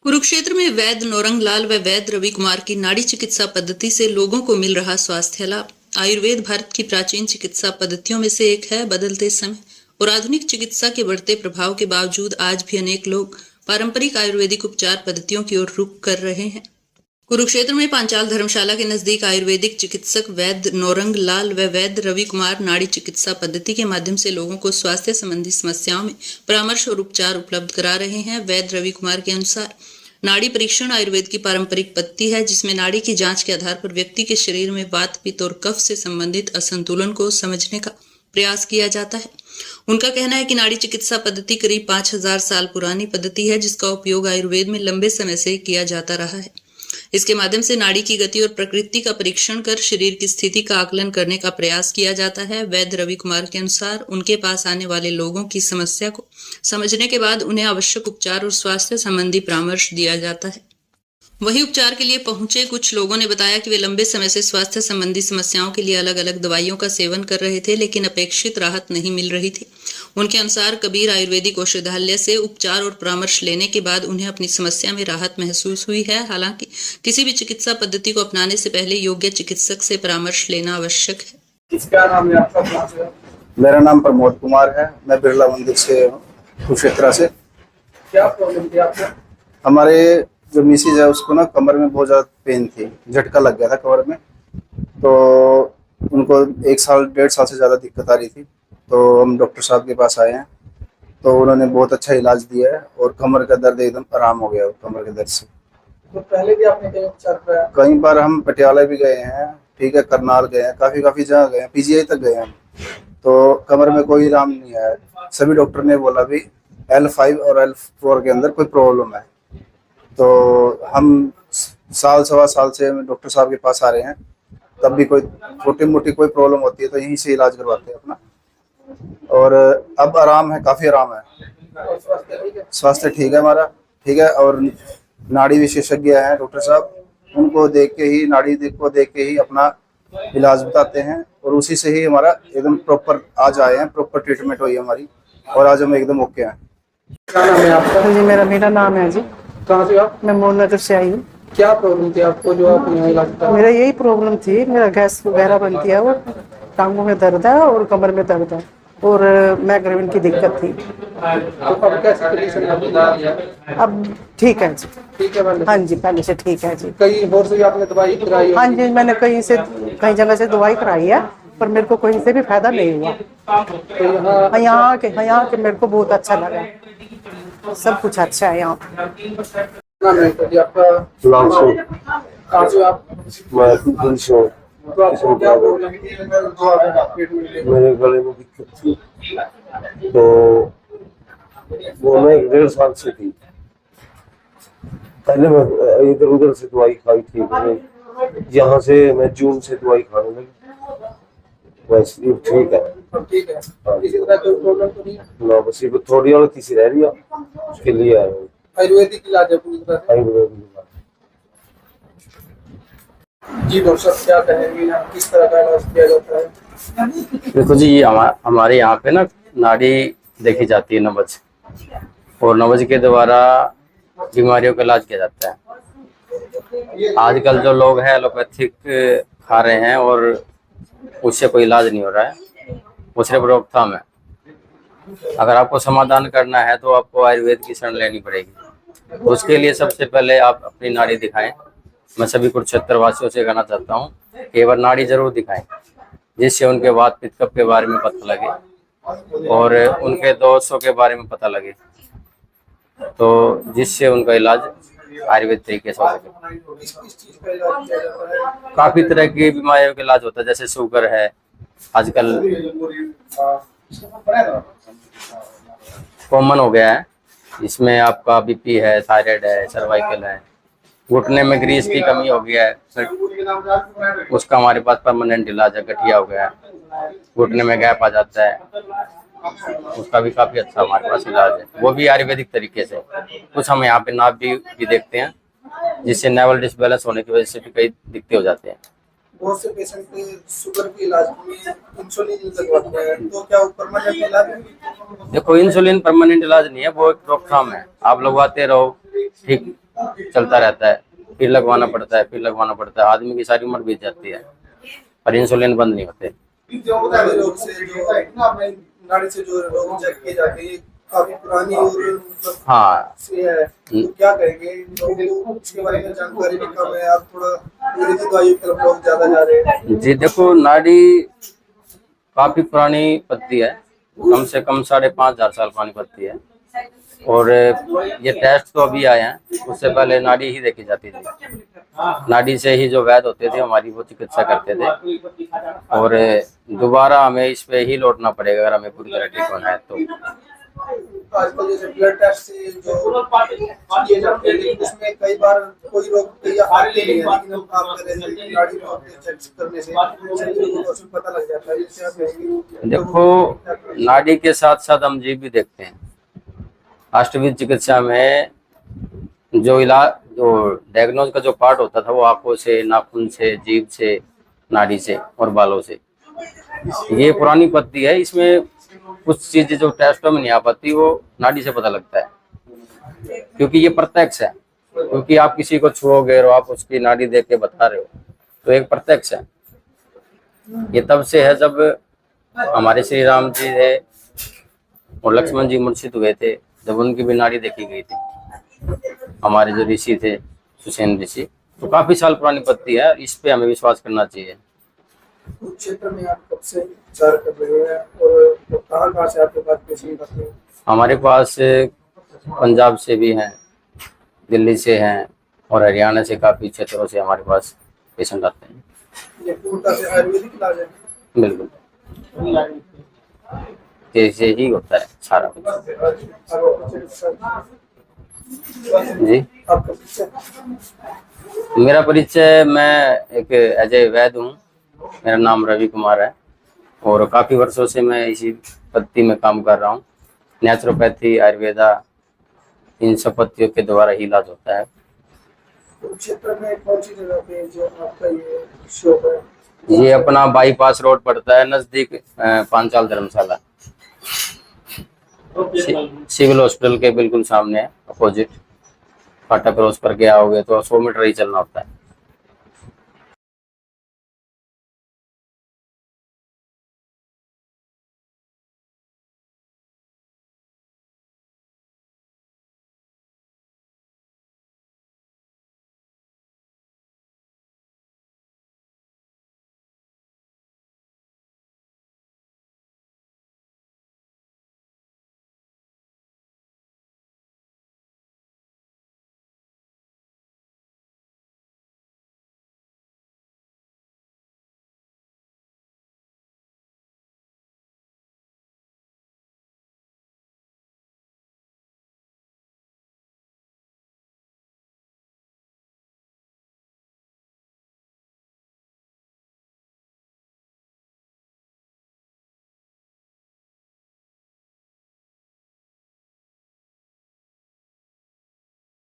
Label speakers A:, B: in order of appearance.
A: कुरुक्षेत्र में वैद्य नौरंग लाल व वैद्य रवि कुमार की नाड़ी चिकित्सा पद्धति से लोगों को मिल रहा स्वास्थ्य लाभ। आयुर्वेद भारत की प्राचीन चिकित्सा पद्धतियों में से एक है। बदलते समय और आधुनिक चिकित्सा के बढ़ते प्रभाव के बावजूद आज भी अनेक लोग पारंपरिक आयुर्वेदिक उपचार पद्धतियों की ओर रुख कर रहे हैं। कुरुक्षेत्र में पांचाल धर्मशाला के नजदीक आयुर्वेदिक चिकित्सक वैद्य नौरंग लाल व वैद्य रवि कुमार नाड़ी चिकित्सा पद्धति के माध्यम से लोगों को स्वास्थ्य संबंधी समस्याओं में परामर्श और उपचार उपलब्ध करा रहे हैं। वैद्य रवि कुमार के अनुसार नाड़ी परीक्षण आयुर्वेद की पारंपरिक पद्धति है, जिसमें नाड़ी की जांच के आधार पर व्यक्ति के शरीर में वात, पित्त और कफ से संबंधित असंतुलन को समझने का प्रयास किया जाता है। उनका कहना है कि नाड़ी चिकित्सा पद्धति करीब 5000 साल पुरानी पद्धति है, जिसका उपयोग आयुर्वेद में लंबे समय से किया जाता रहा है। इसके माध्यम से नाड़ी की गति और प्रकृति का परीक्षण कर शरीर की स्थिति का आकलन करने का प्रयास किया जाता है। वैद्य रवि कुमार के अनुसार उनके पास आने वाले लोगों की समस्या को समझने के बाद उन्हें आवश्यक उपचार और स्वास्थ्य संबंधी परामर्श दिया जाता है। वहीं उपचार के लिए पहुंचे कुछ लोगों ने बताया कि वे लंबे समय से स्वास्थ्य संबंधी समस्याओं के लिए अलग अलग दवाइयों का सेवन कर रहे थे, लेकिन अपेक्षित राहत नहीं मिल रही थी। उनके अनुसार कबीर आयुर्वेदिक औषधालय से उपचार और परामर्श लेने के बाद उन्हें अपनी समस्या में राहत महसूस हुई है। हालांकि किसी भी चिकित्सा पद्धति को अपनाने से पहले योग्य चिकित्सक से परामर्श लेना आवश्यक है।
B: क्या नाम है आपका?
C: मेरा नाम प्रमोद कुमार है। मैं बिरला मंदिर से कुरुक्षेत्र से।
B: क्या प्रॉब्लम थी आपको?
C: हमारे जो मिसेज है उसको ना कमर में बहुत ज़्यादा पेन थी, झटका लग गया था कमर में। तो उनको 1 साल 1.5 साल से ज़्यादा दिक्कत आ रही थी। तो हम डॉक्टर साहब के पास आए हैं, तो उन्होंने बहुत अच्छा इलाज दिया है और कमर का दर्द एकदम आराम हो गया कमर के दर्द से।
B: तो पहले भी आपने कहीं उपचार कराया?
C: कई बार हम पटियाला भी गए हैं, ठीक है, करनाल गए हैं, काफ़ी जगह गए हैं, PGI तक गए हैं। तो कमर में कोई आराम नहीं आया। सभी डॉक्टर ने बोला भी L5 और L4 के अंदर कोई प्रॉब्लम है। तो हम साल सवा साल से डॉक्टर साहब के पास आ रहे हैं, तब भी कोई छोटी मोटी कोई प्रॉब्लम होती है तो यहीं से इलाज करवाते हैं अपना। और अब आराम है, काफ़ी आराम है। स्वास्थ्य ठीक है हमारा, ठीक है। और नाड़ी विशेषज्ञ हैं डॉक्टर साहब, उनको देख के ही, नाड़ी को देख के ही अपना इलाज बताते हैं और उसी से ही हमारा एकदम प्रॉपर आज आए हैं, प्रॉपर ट्रीटमेंट हुई है हमारी और आज हम एकदम ओके हैं।
B: क्या नाम है आपका?
D: जी मेरा नाम है जी।
B: कहाँ से आप?
D: मैं मोहननगर से आई हूँ।
B: क्या प्रॉब्लम थी आपको जो आप यहाँ इलाज करा?
D: मेरा यही प्रॉब्लम थी, मेरा गैस वगैरह बनती है और टांगों में दर्द है और कमर में दर्द है और माइग्रेन की दिक्कत थी।
B: तो अब कैसी कंडीशन है?
D: अब ठीक है जी।
B: ठीक है पहले?
D: हाँ जी, पहले से ठीक है जी।
B: कहीं और से भी आपने दवाई कराई?
D: हाँ जी, मैंने कई जगह से दवाई कराई है, पर मेरे को कहीं से भी फायदा नहीं हुआ।
B: तो
D: यहाँ के मेरे को बहुत अच्छा लगा, सब कुछ अच्छा है यहाँ।
B: नाम है आपका? कहाँ से आप? तो आपको क्या प्रॉब्लम थी जो आप ट्रीटमेंट ले?
E: मेरे गले में दिक्कत थी, तो वो मैं 1.5 साल से थी। पहले मैं इधर उधर से दवाई खाई थी, यहाँ से मैं जून से दवाई खाने लगी, वैसे ठीक है।
B: ठीक है, किसी तरह कोई प्रॉब्लम तो नहीं है
E: ना? बस ये थोड़ी और तीसरी रह रही है, उसके लिए आए हैं।
B: आयुर्वेदिक इलाज है पूरी तरह से?
E: आयुर्वेदिक इलाज।
B: जी डॉक्टर साहब, क्या कहेंगे, किस तरह का इलाज किया जाता है?
F: देखो जी, हमारे यहाँ पे ना नाड़ी देखी जाती है नब्ज, और नब्ज के द्वारा बीमारियों का इलाज किया जाता है। आजकल जो लोग हैं एलोपैथिक खा रहे हैं और उससे कोई इलाज नहीं हो रहा है, वो सिर्फ रोकथाम है। अगर आपको समाधान करना है तो आपको आयुर्वेद की शरण लेनी पड़ेगी। तो उसके लिए सबसे पहले आप अपनी नाड़ी दिखाएं। मैं सभी कुरुक्षेत्र वासियों से कहना चाहता हूँ कि एक बार नाड़ी जरूर दिखाएं, जिससे उनके वात, पित्त, कफ के बारे में पता लगे और उनके दोषों के बारे में पता लगे, तो जिससे उनका इलाज आयुर्वेद तरीके से हो सके।
B: किस चीज का इलाज किया जाता है?
F: काफी तरह की बीमारियों का इलाज होता है, जैसे शुगर है, आजकल कॉमन हो गया है। इसमें आपका BP है, थायराइड है, सर्वाइकल है, घुटने में ग्रीस की कमी हो गया है, उसका हमारे पास परमानेंट इलाज है। गठिया हो गया है, घुटने में गैप आ जाता है, उसका भी काफी अच्छा हमारे पास इलाज है, वो भी आयुर्वेदिक तरीके से। कुछ हम यहाँ पे नाभ भी देखते हैं, जिससे नेवल डिसबैलेंस होने की वजह से भी कई दिक्कतें हो जाते हैं।
B: बहुत से पेशेंट शुगर के इलाज में इंसुलिन लगवाते हैं, तो क्या वो परमानेंट इलाज है?
F: देखो, इंसुलिन परमानेंट इलाज नहीं है, वो एक रोकथाम है। आप लगवाते रहो, ठीक चलता रहता है, फिर लगवाना पड़ता है, फिर लगवाना पड़ता है, आदमी की सारी उम्र बीत जाती है, पर इंसुलिन बंद नहीं होते।
B: रोग से जो नाड़ी से जो रोग चेक किए जाते हैं, ये काफी पुरानी और मतलब
F: हाँ,
B: से है, तो क्या कहेंगे लोगों को इसके बारे में जानकारी भी कम है, आप थोड़ा अंग्रेजी दवाइयों की तरफ लोग ज्यादा जा रहे हैं।
F: जी देखो, नाड़ी काफी पुरानी पद्धति है, कम से कम 5,500 साल पुरानी पद्धति है। और ये टेस्ट तो अभी आए हैं, उससे पहले नाड़ी ही देखी जाती थी। नाड़ी से ही जो वैद्य होते थे हमारी, वो चिकित्सा करते थे। और दोबारा हमें इस पे ही लौटना पड़ेगा अगर हमें पूरी तरह ठीक होना है तो।
B: आजकल जैसे ब्लड टेस्ट से जो किए जाते हैं, लेकिन उसमें कई बार कोई रोग या आते नहीं है, लेकिन हम आप कह रहे हैं नाड़ी में चेक करने से उसमें पता लग जाता है। इससे आप कहेंगे
F: देखो, नाड़ी के साथ साथ हम जीभ भी देखते हैं। अष्टविध चिकित्सा में जो डायग्नोज का जो पार्ट होता था वो आंखों से, नाखून से, जीभ से, नाड़ी से और बालों से। ये पुरानी पद्धति है, इसमें कुछ चीजें जो टेस्टों में नहीं आ पाती वो नाड़ी से पता लगता है, क्योंकि ये प्रत्यक्ष है। क्योंकि आप किसी को छुओगे और आप उसकी नाड़ी देख के बता रहे हो, तो एक प्रत्यक्ष है। ये तब से है जब हमारे श्री राम जी थे और लक्ष्मण जी मूर्छित हुए थे, जब उनकी भी नाड़ी देखी गई थी। हमारे जो ऋषि थे, सुसेन ऋषि, तो काफी साल पुरानी पद्धति है, इस पे हमें विश्वास करना चाहिए।
B: उस क्षेत्र में आप कब से विचार कर रहे हैं और कहाँ से आपके पास पेशेंट आते हैं? हमारे
F: पास पंजाब से भी हैं, दिल्ली से हैं और हरियाणा से, काफी क्षेत्रों से हमारे पास पेशेंट आते हैं।
B: ये पूर्णतः से आयुर्वेदिक इलाज है?
F: बिल्कुल, ऐसे ही होता है सारा कुछ। जी,
B: आपका परिचय?
F: मेरा परिचय, मैं एक एज ए वैद्य हूँ। मेरा नाम रवि कुमार है और काफ़ी वर्षों से मैं इसी पद्धति में काम कर रहा हूँ। नेचुरोपैथी, आयुर्वेदा, इन सब पद्धतियों के द्वारा ही इलाज होता है।
B: क्षेत्र में कौन सी जगह पे जो आपका ये शॉप है?
F: ये अपना बाईपास रोड पड़ता है, नज़दीक पांचाल धर्मशाला, सिविल हॉस्पिटल के बिल्कुल सामने है, अपोजिट। फाटा क्रॉस करके आओगे तो 100 मीटर ही चलना होता है।